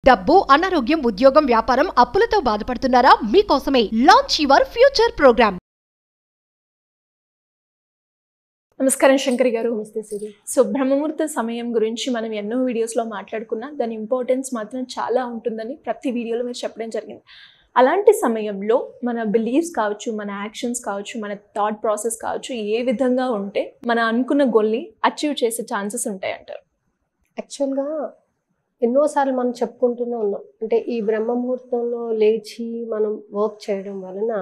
డబ్బు, అనారోగ్యం, ఉద్యోగం, వ్యాపారం, అప్పులతో బాధపడుతున్నారా? మీకోసమే లాంచ్ యువర్ ఫ్యూచర్ ప్రోగ్రామ్. నమస్కారం శంకరి గారు. నమస్తే సిరి. సో బ్రహ్మముహూర్త సమయం గురించి మనం ఎన్నో వీడియోస్లో మాట్లాడుకున్నా దాని ఇంపార్టెన్స్ మాత్రం చాలా ఉంటుందని ప్రతి వీడియోలో మీరు చెప్పడం జరిగింది. అలాంటి సమయంలో మన బిలీఫ్స్ కావచ్చు, మన యాక్షన్స్ కావచ్చు, మన థాట్ ప్రాసెస్ కావచ్చు, ఏ విధంగా ఉంటే మన అనుకున్న గోల్ని అచీవ్ చేసే ఛాన్సెస్ ఉంటాయంటారు? యాక్చువల్గా ఎన్నోసార్లు మనం చెప్పుకుంటూనే ఉన్నాం, అంటే ఈ బ్రహ్మముహూర్తంలో లేచి మనం వర్క్ చేయడం వలన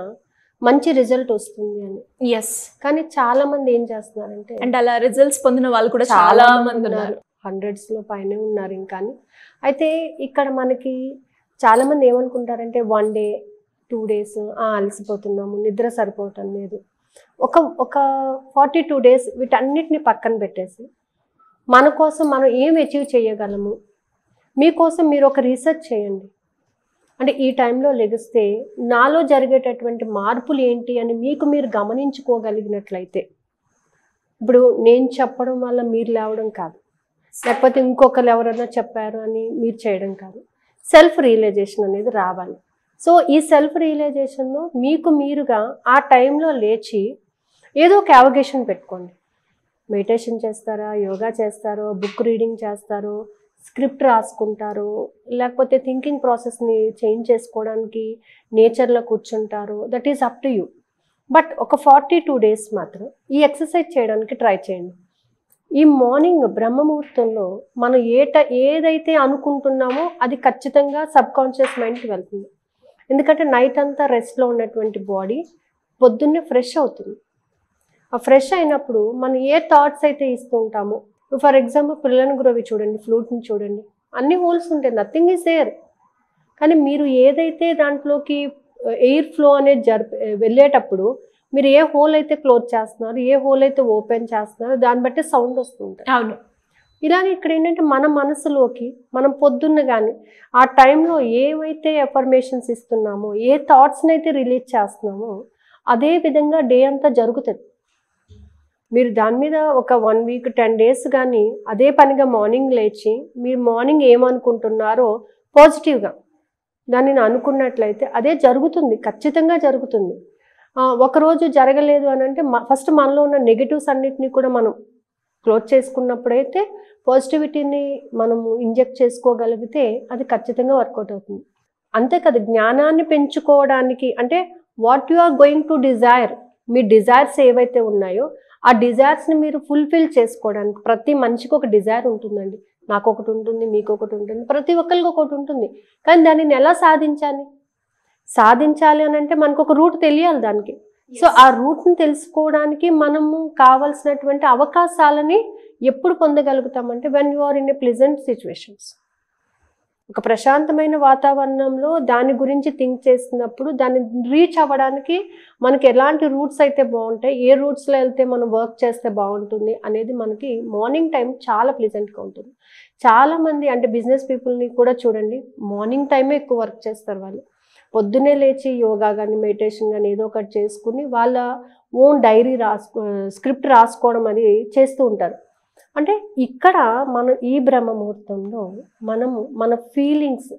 మంచి రిజల్ట్ వస్తుంది అని. ఎస్, కానీ చాలా మంది ఏం చేస్తున్నారంటే, అండ్ అలా రిజల్ట్స్ పొందిన వాళ్ళు కూడా చాలా మంది ఉన్నారు, హండ్రెడ్స్లో పైనే ఉన్నారు ఇంకా. అయితే ఇక్కడ మనకి చాలా మంది ఏమనుకుంటారంటే 1 day 2 days అలసిపోతున్నాము, నిద్ర సరిపోవటం లేదు, ఒక 42 days వీటన్నిటిని పక్కన పెట్టేసి మన కోసం మనం ఏం అచీవ్ చేయగలము, మీకోసం మీరు ఒక రీసెర్చ్ చేయండి. అంటే ఈ టైంలో లెగిస్తే నాలో జరిగేటటువంటి మార్పులు ఏంటి అని మీకు మీరు గమనించుకోగలిగినట్లయితే, ఇప్పుడు నేను చెప్పడం వల్ల మీరు లేవడం కాదు, లేకపోతే ఇంకొకరు ఎవరైనా చెప్పారు అని మీరు చేయడం కాదు, సెల్ఫ్ రియలైజేషన్ అనేది రావాలి. సో ఈ సెల్ఫ్ రియలైజేషన్లో మీకు మీరుగా ఆ టైంలో లేచి ఏదో ఒక యావగేషన్ పెట్టుకోండి. మెడిటేషన్ చేస్తారా, యోగా చేస్తారో, బుక్ రీడింగ్ చేస్తారో, స్క్రిప్ట్ రాసుకుంటారు, లేకపోతే థింకింగ్ ప్రాసెస్ని చేంజ్ చేసుకోవడానికి నేచర్లో కూర్చుంటారు, that is up to you. But ఒక 42 days మాత్రం ఈ ఎక్సర్సైజ్ చేయడానికి ట్రై చేయండి. ఈ మార్నింగ్ బ్రహ్మముహూర్తంలో మనం ఏదైతే అనుకుంటున్నామో అది ఖచ్చితంగా సబ్కాన్షియస్ మైండ్కి వెళ్తుంది. ఎందుకంటే నైట్ అంతా రెస్ట్లో ఉన్నటువంటి బాడీ పొద్దున్నే ఫ్రెష్ అవుతుంది. ఆ ఫ్రెష్ అయినప్పుడు మనం ఏ థాట్స్ అయితే ఇస్తూ ఉంటామో, ఫర్ ఎగ్జాంపుల్ పిల్లలను గురవి చూడండి, ఫ్లూట్ని చూడండి, అన్ని హోల్స్ ఉంటాయి, నథింగ్ ఈజ్ ఎయిర్. కానీ మీరు ఏదైతే దాంట్లోకి ఎయిర్ ఫ్లో అనేది వెళ్ళేటప్పుడు మీరు ఏ హోల్ అయితే క్లోజ్ చేస్తున్నారు, ఏ హోల్ అయితే ఓపెన్ చేస్తున్నారో దాన్ని బట్టి సౌండ్ వస్తుంటాయి. అవును. ఇలాగే ఇక్కడ ఏంటంటే మన మనసులోకి మనం పొద్దున్న కానీ ఆ టైంలో ఏమైతే ఎఫర్మేషన్స్ ఇస్తున్నామో, ఏ థాట్స్ని అయితే రిలీజ్ చేస్తున్నామో అదే విధంగా డే అంతా జరుగుతుంది. మీరు దాని మీద ఒక 1 week 10 days కానీ అదే పనిగా మార్నింగ్ లేచి మీరు మార్నింగ్ ఏమనుకుంటున్నారో పాజిటివ్గా దానిని అనుకున్నట్లయితే అదే జరుగుతుంది, ఖచ్చితంగా జరుగుతుంది. ఒకరోజు జరగలేదు అని అంటే ఫస్ట్ మనలో ఉన్న నెగిటివ్స్ అన్నిటినీ కూడా మనం క్లోజ్ చేసుకున్నప్పుడైతే పాజిటివిటీని మనము ఇంజెక్ట్ చేసుకోగలిగితే అది ఖచ్చితంగా వర్కౌట్ అవుతుంది. అంతే కదా, జ్ఞానాన్ని పెంచుకోవడానికి అంటే what you are going to desire, మీ డిజైర్స్ ఏవైతే ఉన్నాయో ఆ డిజైర్స్ని మీరు ఫుల్ఫిల్ చేసుకోవడానికి ప్రతి మనిషికి ఒక డిజైర్ ఉంటుందండి. నాకు ఒకటి ఉంటుంది, మీకు ఒకటి ఉంటుంది, ప్రతి ఒక్కరికి ఒకటి ఉంటుంది. కానీ దానిని ఎలా సాధించాలి అని అంటే మనకు ఒక రూట్ తెలియాలి దానికి. సో ఆ రూట్ని తెలుసుకోవడానికి మనము కావాల్సినటువంటి అవకాశాలని ఎప్పుడు పొందగలుగుతామంటే when you are in a pleasant situations, ఒక ప్రశాంతమైన వాతావరణంలో దాని గురించి థింక్ చేసినప్పుడు దాన్ని రీచ్ అవ్వడానికి మనకి ఎలాంటి రూట్స్ అయితే బాగుంటాయి, ఏ రూట్స్లో వెళ్తే మనం వర్క్ చేస్తే బాగుంటుంది అనేది మనకి మార్నింగ్ టైం చాలా ప్లెజెంట్గా ఉంటుంది. చాలామంది అంటే బిజినెస్ పీపుల్ని కూడా చూడండి, మార్నింగ్ టైమే ఎక్కువ వర్క్ చేస్తారు. వాళ్ళు పొద్దున్నే లేచి యోగా కానీ మెడిటేషన్ కానీ ఏదో ఒకటి చేసుకుని వాళ్ళ ఓన్ డైరీ స్క్రిప్ట్ రాసుకోవడం అది చేస్తూ ఉంటారు. అంటే ఇక్కడ మనం ఈ బ్రహ్మముహూర్తంలో మనము మన ఫీలింగ్స్,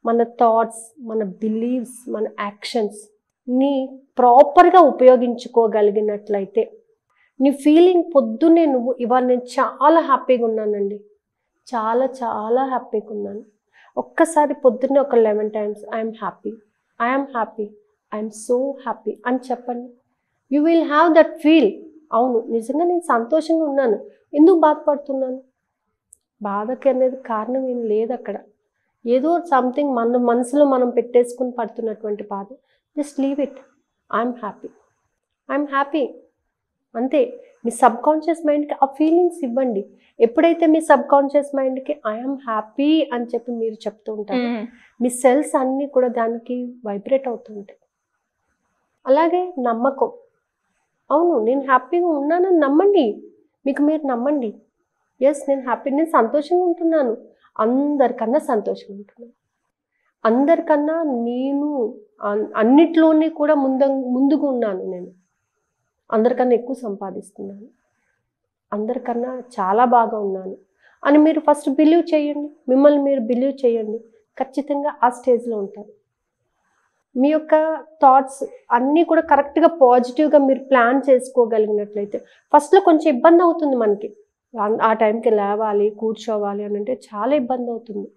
మన థాట్స్, మన బిలీవ్స్, మన యాక్షన్స్ని ప్రాపర్గా ఉపయోగించుకోగలిగినట్లయితే నీ ఫీలింగ్ పొద్దున్నే నువ్వు ఇవాళ నేను చాలా హ్యాపీగా ఉన్నానండి, చాలా చాలా హ్యాపీగా ఉన్నాను, ఒక్కసారి పొద్దున్నే ఒక 11 times I'm happy, I'm so happy అని చెప్పండి. You will have that feel. అవును, నిజంగా నేను సంతోషంగా ఉన్నాను, ఎందుకు బాధపడుతున్నాను, బాధకి అనేది కారణం ఏం లేదు అక్కడ, ఏదో సంథింగ్ మన మనసులో మనం పెట్టేసుకుని పడుతున్నటువంటి బాధ. Just leave it, I'm happy అంతే. మీ సబ్కాన్షియస్ మైండ్కి ఆ ఫీలింగ్స్ ఇవ్వండి. ఎప్పుడైతే మీ సబ్కాన్షియస్ మైండ్కి ఐఎమ్ హ్యాపీ అని చెప్పి మీరు చెప్తూ ఉంటారు, మీ సెల్స్ అన్నీ కూడా దానికి వైబ్రేట్ అవుతూ ఉంటాయి. అలాగే నమ్మకం, అవును నేను హ్యాపీగా ఉన్నానని నమ్మండి, మీకు మీరు నమ్మండి. ఎస్, నేను సంతోషంగా ఉంటున్నాను, అందరికన్నా సంతోషంగా ఉంటున్నాను, అందరికన్నా నేను అన్నిట్లోనే కూడా ముందుగా ఉన్నాను, నేను అందరికన్నా ఎక్కువ సంపాదిస్తున్నాను, అందరికన్నా చాలా బాగా ఉన్నాను అని మీరు ఫస్ట్ బిలీవ్ చేయండి. మిమ్మల్ని మీరు బిలీవ్ చేయండి. ఖచ్చితంగా ఆ స్టేజ్లో ఉంటారు. మీ యొక్క థాట్స్ అన్నీ కూడా కరెక్ట్గా పాజిటివ్గా మీరు ప్లాన్ చేసుకోగలిగినట్లయితే ఫస్ట్లో కొంచెం ఇబ్బంది అవుతుంది మనకి. ఆ టైంకి లేవాలి, కూర్చోవాలి అని అంటే చాలా ఇబ్బంది అవుతుంది.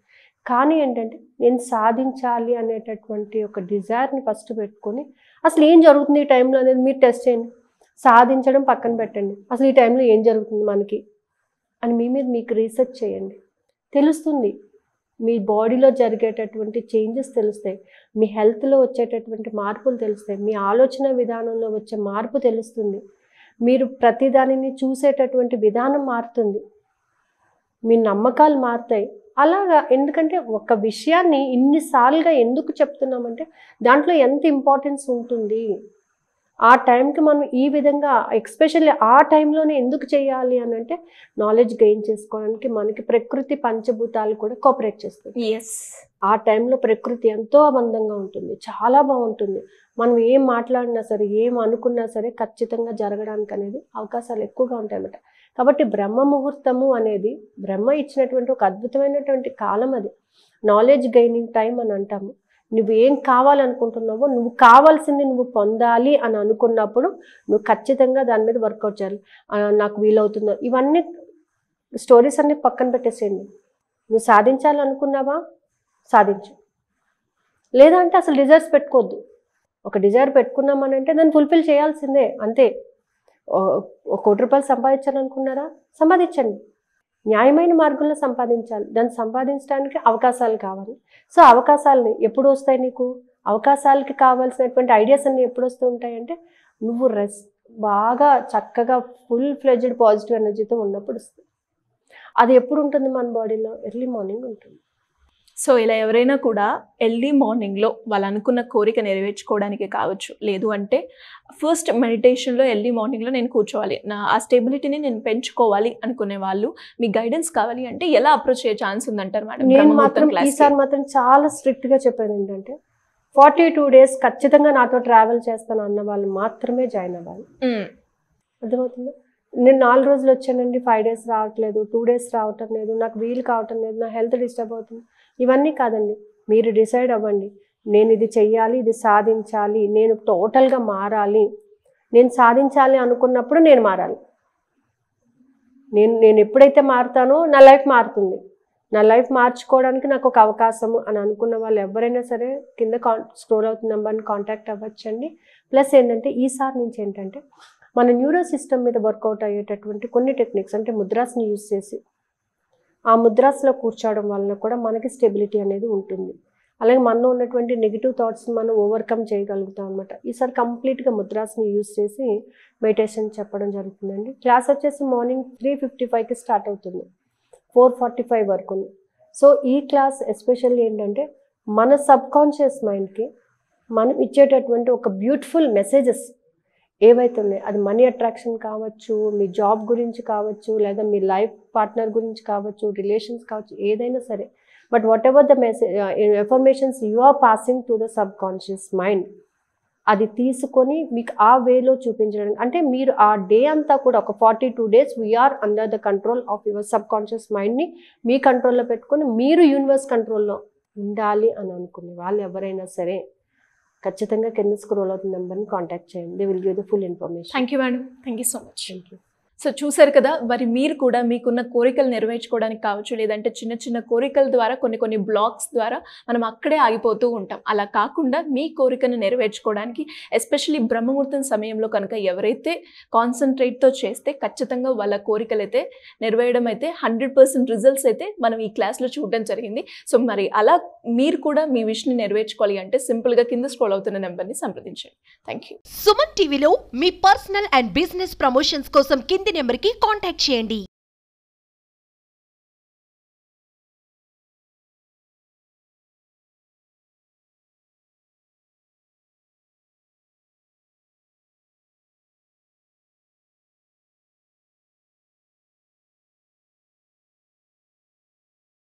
కానీ ఏంటంటే నేను సాధించాలి అనేటటువంటి ఒక డిజైర్ని ఫస్ట్ పెట్టుకొని అసలు ఏం జరుగుతుంది ఈ టైంలో అనేది మీరు టెస్ట్ చేయండి. సాధించడం పక్కన పెట్టండి, అసలు ఈ టైంలో ఏం జరుగుతుంది మనకి అని మీ మీద మీకు రీసెర్చ్ చేయండి. తెలుస్తుంది, మీ బాడీలో జరిగేటటువంటి చేంజెస్ తెలుస్తాయి, మీ హెల్త్లో వచ్చేటటువంటి మార్పులు తెలుస్తాయి, మీ ఆలోచన విధానంలో వచ్చే మార్పు తెలుస్తుంది, మీరు ప్రతిదానిని చూసేటటువంటి విధానం మారుతుంది, మీ నమ్మకాలు మారుతాయి. అలాగా ఎందుకంటే ఒక విషయాన్ని ఇన్నిసార్లుగా ఎందుకు చెప్తున్నామంటే దాంట్లో ఎంత ఇంపార్టెన్స్ ఉంటుంది. ఆ టైంకి మనం ఈ విధంగా ఎస్పెషల్లీ ఆ టైంలోనే ఎందుకు చేయాలి అని అంటే నాలెడ్జ్ గెయిన్ చేసుకోవడానికి మనకి ప్రకృతి పంచభూతాలు కూడా కోఆపరేట్ చేస్తుంది. ఆ టైంలో ప్రకృతి ఎంతో ఆనందంగా ఉంటుంది, చాలా బాగుంటుంది. మనం ఏం మాట్లాడినా సరే, ఏం అనుకున్నా సరే ఖచ్చితంగా జరగడానికి అనేది అవకాశాలు ఎక్కువగా ఉంటాయి అన్నమాట. కాబట్టి బ్రహ్మ ముహూర్తము అనేది బ్రహ్మ ఇచ్చినటువంటి ఒక అద్భుతమైనటువంటి కాలం. అది నాలెడ్జ్ గెయినింగ్ టైం అని అంటాము. నువ్వు ఏం కావాలనుకుంటున్నావో, నువ్వు కావాల్సింది నువ్వు పొందాలి అని అనుకున్నప్పుడు నువ్వు ఖచ్చితంగా దాని మీద వర్కౌట్ చేయాలి. నాకు వీలవుతుందో ఇవన్నీ స్టోరీస్ అన్ని పక్కన పెట్టేసేయండి. నువ్వు సాధించాలనుకున్నావా, సాధించు. లేదంటే అసలు డిజైర్స్ పెట్టుకోవద్దు. ఒక డిజైర్ పెట్టుకున్నామనంటే దాన్ని ఫుల్ఫిల్ చేయాల్సిందే, అంతే. 1 కోటి రూపాయలు సంపాదించాలనుకున్నారా, సంపాదించండి. న్యాయమైన మార్గంలో సంపాదించాలి. దాన్ని సంపాదించడానికి అవకాశాలు కావాలి. సో అవకాశాలని ఎప్పుడు వస్తాయి నీకు? అవకాశాలకి కావాల్సినటువంటి ఐడియాస్ అన్నీ ఎప్పుడు వస్తూ ఉంటాయంటే నువ్వు బాగా చక్కగా ఫుల్ ఫ్లెడ్జ్డ్ పాజిటివ్ ఎనర్జీతో ఉన్నప్పుడు వస్తుంది. అది ఎప్పుడు ఉంటుంది మన బాడీలో? ఎర్లీ మార్నింగ్ ఉంటుంది. సో ఇలా ఎవరైనా కూడా ఎర్లీ మార్నింగ్లో వాళ్ళు అనుకున్న కోరిక నెరవేర్చుకోవడానికి కావచ్చు, లేదు అంటే ఫస్ట్ మెడిటేషన్లో ఎర్లీ మార్నింగ్లో నేను కూర్చోవాలి, ఆ స్టెబిలిటీని నేను పెంచుకోవాలి అనుకునే వాళ్ళు మీ గైడెన్స్ కావాలి అంటే ఎలా అప్రోచ్ అయ్యే ఛాన్స్ ఉందంటారు మేడం? నేను మాత్రం ఈసారి మాత్రం చాలా స్ట్రిక్ట్గా చెప్పాను ఏంటంటే 42 days ఖచ్చితంగా నాతో ట్రావెల్ చేస్తాను అన్న వాళ్ళు మాత్రమే జాయిన్ అవ్వాలి. అర్థమవుతుందా? నేను 4 రోజులు వచ్చానండి, 5 days రావట్లేదు, 2 days రావటం లేదు, నాకు వీలు కావటం లేదు, నా హెల్త్ డిస్టర్బ్ అవుతుంది, ఇవన్నీ కాదండి. మీరు డిసైడ్ అవ్వండి, నేను ఇది చెయ్యాలి, ఇది సాధించాలి, నేను టోటల్గా మారాలి. నేను సాధించాలి అనుకున్నప్పుడు నేను మారాలి. నేను ఎప్పుడైతే మారుతానో నా లైఫ్ మారుతుంది. నా లైఫ్ మార్చుకోవడానికి నాకు ఒక అవకాశము అని అనుకున్న వాళ్ళు ఎవరైనా సరే కింద స్క్రోల్ అవుతున్న నెంబర్ని కాంటాక్ట్ అవ్వచ్చండి. ప్లస్ ఏంటంటే ఈసారి నుంచి ఏంటంటే మన న్యూరో సిస్టమ్ మీద వర్కౌట్ అయ్యేటటువంటి కొన్ని టెక్నిక్స్ అంటే ముద్రాస్ని యూజ్ చేసి ఆ ముద్రాస్లో కూర్చోవడం వలన కూడా మనకి స్టెబిలిటీ అనేది ఉంటుంది. అలాగే మనలో ఉన్నటువంటి నెగిటివ్ థాట్స్ని మనం ఓవర్కమ్ చేయగలుగుతాం అనమాట. ఈసారి కంప్లీట్గా ముద్రాస్ని యూజ్ చేసి మెడిటేషన్ చెప్పడం జరుగుతుందండి. క్లాస్ వచ్చేసి మార్నింగ్ 3:55కి స్టార్ట్ అవుతుంది, 4:45 వరకు. సో ఈ క్లాస్ ఎస్పెషల్లీ ఏంటంటే మన సబ్కాన్షియస్ మైండ్కి మనం ఇచ్చేటటువంటి ఒక బ్యూటిఫుల్ మెసేజెస్ ఏవైతే ఉన్నాయో, అది మనీ అట్రాక్షన్ కావచ్చు, మీ జాబ్ గురించి కావచ్చు, లేదా మీ లైఫ్ పార్ట్నర్ గురించి కావచ్చు, రిలేషన్స్ కావచ్చు, ఏదైనా సరే. But whatever the message informations you are passing to the subconscious mind, అది తీసుకొని మీకు ఆ వేలో చూపించడానికి, అంటే మీరు ఆ డే అంతా కూడా ఒక 42 days we are under the control of your subconscious మైండ్ని మీ కంట్రోల్లో పెట్టుకొని మీరు యూనివర్స్ కంట్రోల్లో ఉండాలి అని అనుకునే వాళ్ళు ఎవరైనా సరే ఖచ్చితంగా కింద స్క్రోల్ అవుతున్న నెంబర్ని కాంటాక్ట్ చేయండి. They will give the full information. Thank you madam, thank you so much. Thank you. So చూసారు కదా, మరి మీరు కూడా మీకున్న కోరికలు నెరవేర్చుకోవడానికి కావచ్చు, లేదంటే చిన్న చిన్న కోరికల ద్వారా కొన్ని బ్లాక్స్ ద్వారా మనం అక్కడే ఆగిపోతూ ఉంటాం. అలా కాకుండా మీ కోరికను నెరవేర్చుకోవడానికి ఎస్పెషల్లీ బ్రహ్మముహూర్తం సమయంలో కనుక ఎవరైతే కాన్సన్ట్రేట్తో చేస్తే ఖచ్చితంగా వాళ్ళ కోరికలు అయితే నెరవేరడం అయితే 100% రిజల్ట్స్ అయితే మనం ఈ క్లాస్లో చూడడం జరిగింది. సో మరి అలా మీరు కూడా మీ విష్ని నెరవేర్చుకోవాలి అంటే సింపుల్గా కింద స్క్రోల్ అవుతున్న నెంబర్ని సంప్రదించండి. Thank you. సుమన్ టీవీలో మీ పర్సనల్ అండ్ బిజినెస్ ప్రమోషన్స్ కోసం కింది నెంబర్కి కాంటాక్ట్ చేయండి.